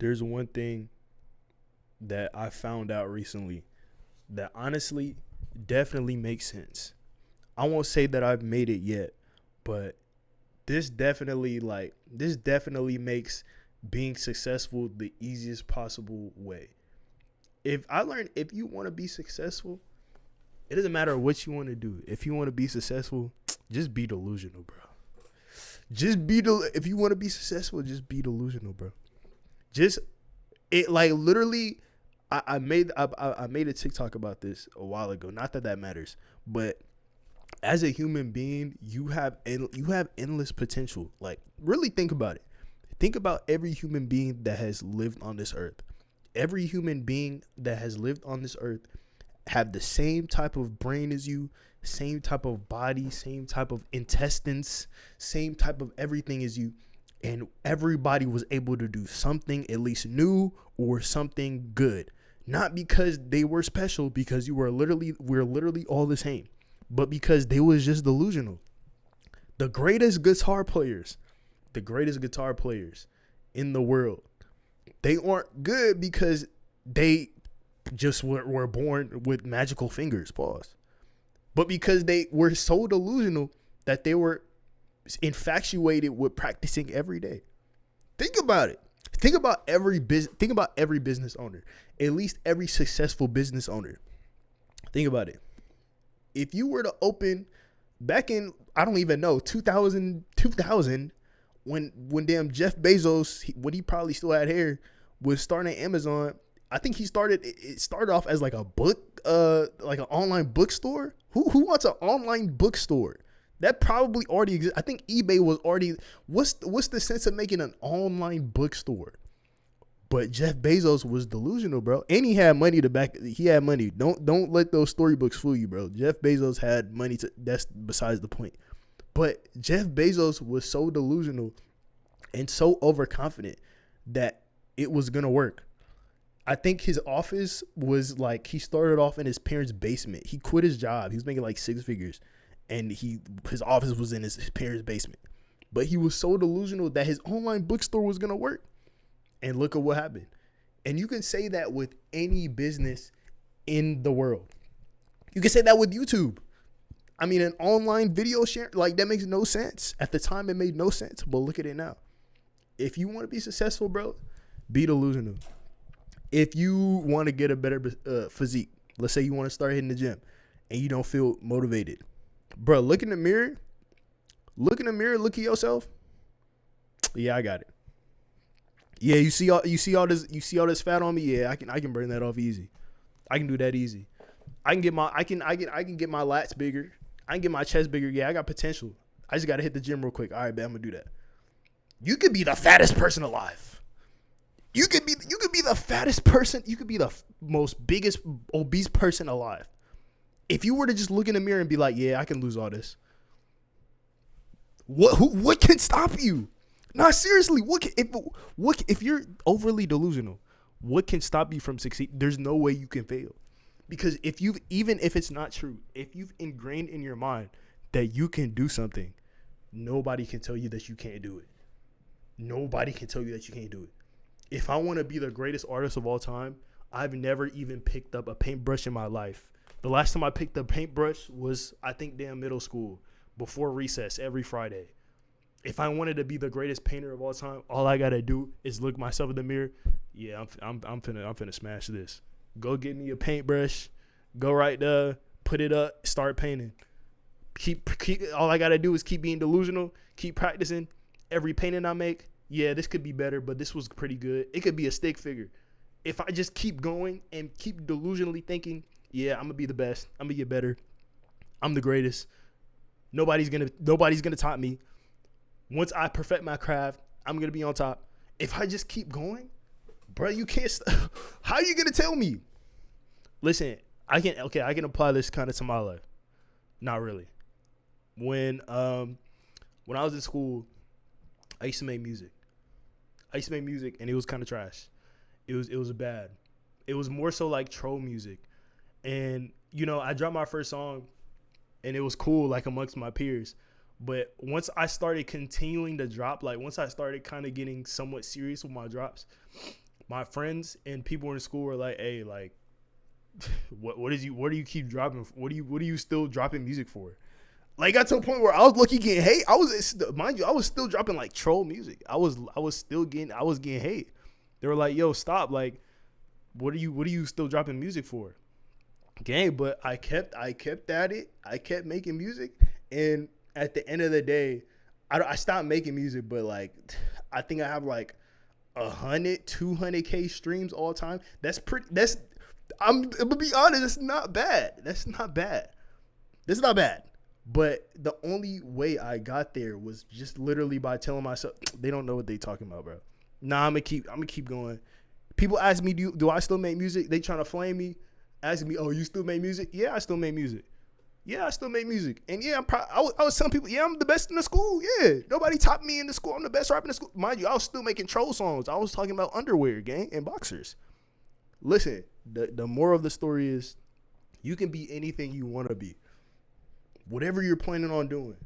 there's one thing that I found out recently that honestly definitely makes sense. I won't say that I've made it yet, but this definitely makes being successful the easiest possible way. If you want to be successful, it doesn't matter what you want to do. If you want to be successful, just be delusional, bro. If you want to be successful, just be delusional, bro. Just it like literally I made a TikTok about this a while ago. Not that that matters, but as a human being, you have endless potential. Like really think about it. Think about every human being that has lived on this earth. Every human being that has lived on this earth have the same type of brain as you, same type of body, same type of intestines, same type of everything as you. And everybody was able to do something at least new or something good. Not because they were special, because we're literally all the same, but because they was just delusional. The greatest guitar players in the world, they aren't good because they just were born with magical fingers, pause. But because they were so delusional that they were infatuated with practicing every day. Think about it. Think about every business owner, at least every successful business owner. Think about it. If you were to open back in, I don't even know, 2000, when damn Jeff Bezos, when he probably still had hair, was starting Amazon. I think it started off as like a book, like an online bookstore. Who wants an online bookstore? That probably already exists. I think eBay was already. What's the sense of making an online bookstore? But Jeff Bezos was delusional, bro, and he had money to back. He had money. Don't let those storybooks fool you, bro. Jeff Bezos had money. That's besides the point. But Jeff Bezos was so delusional and so overconfident that it was gonna work. I think his office was like, he started off in his parents' basement. He quit his job. He was making like six figures. And his office was in his parents' basement. But he was so delusional that his online bookstore was going to work. And look at what happened. And you can say that with any business in the world. You can say that with YouTube. I mean, an online video share, like that makes no sense. At the time, it made no sense. But look at it now. If you want to be successful, bro, be delusional. If you want to get a better physique, let's say you want to start hitting the gym and you don't feel motivated. Bro, look in the mirror. Look at yourself. Yeah, I got it. Yeah, you see all this fat on me? Yeah, I can burn that off easy. I can do that easy. I can get my lats bigger. I can get my chest bigger. Yeah, I got potential. I just gotta hit the gym real quick. All right, man, I'm gonna do that. You could be the fattest person alive. You could be the fattest person. You could be the most biggest obese person alive. If you were to just look in the mirror and be like, yeah, I can lose all this. What can stop you? No, seriously, if you're overly delusional, what can stop you from succeeding? There's no way you can fail. Because even if it's not true, if you've ingrained in your mind that you can do something, nobody can tell you that you can't do it. Nobody can tell you that you can't do it. If I want to be the greatest artist of all time, I've never even picked up a paintbrush in my life. The last time I picked up a paintbrush was, I think, middle school, before recess every Friday. If I wanted to be the greatest painter of all time, all I gotta do is look myself in the mirror. Yeah, I'm finna smash this. Go get me a paintbrush. Go right there, put it up, start painting. Keep all I gotta do is keep being delusional, keep practicing. Every painting I make, yeah, this could be better, but this was pretty good. It could be a stick figure. If I just keep going and keep delusionally thinking, yeah, I'm gonna be the best. I'm gonna get better. I'm the greatest. Nobody's gonna top me. Once I perfect my craft, I'm gonna be on top. If I just keep going, bro, you can't. How are you gonna tell me? Listen, I can apply this kind of to my life. Not really. When I was in school, I used to make music. And it was kind of trash. It was bad. It was more so like troll music. And, I dropped my first song and it was cool, like amongst my peers. But once I started continuing to drop, like once I started kind of getting somewhat serious with my drops, my friends and people in school were like, hey, like, what do you keep dropping? What are you still dropping music for? Like, got to a point where I was lucky getting hate. Mind you, I was still dropping like troll music. I was getting hate. They were like, yo, stop. Like, what are you still dropping music for? Gang, but I kept at it. I kept making music, and at the end of the day, I stopped making music. But like, I think I have like 200K streams all time. I'm gonna be honest. That's not bad. But the only way I got there was just literally by telling myself, they don't know what they talking about, bro. Nah, I'm gonna keep going. People ask me, do I still make music? They trying to flame me, asking me, oh, you still make music? Yeah, I still make music. And yeah, I was telling people, yeah, I'm the best in the school. Yeah, nobody topped me in the school. I'm the best rapper in the school. Mind you, I was still making troll songs. I was talking about underwear, gang, and boxers. Listen, the moral of the story is, you can be anything you want to be. Whatever you're planning on doing.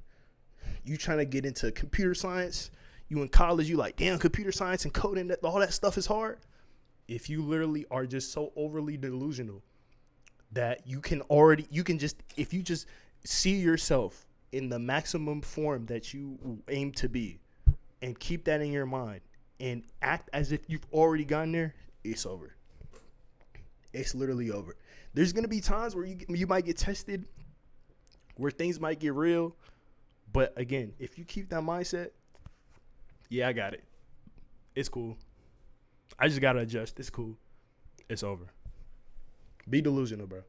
You trying to get into computer science, you in college, you like, damn, computer science and coding, all that stuff is hard. If you literally are just so overly delusional that if you just see yourself in the maximum form that you aim to be and keep that in your mind and act as if you've already gotten there, it's over. It's literally over. There's going to be times where you might get tested, where things might get real. But again, if you keep that mindset, yeah, I got it. It's cool. I just got to adjust. It's cool. It's over. Be delusional, bro.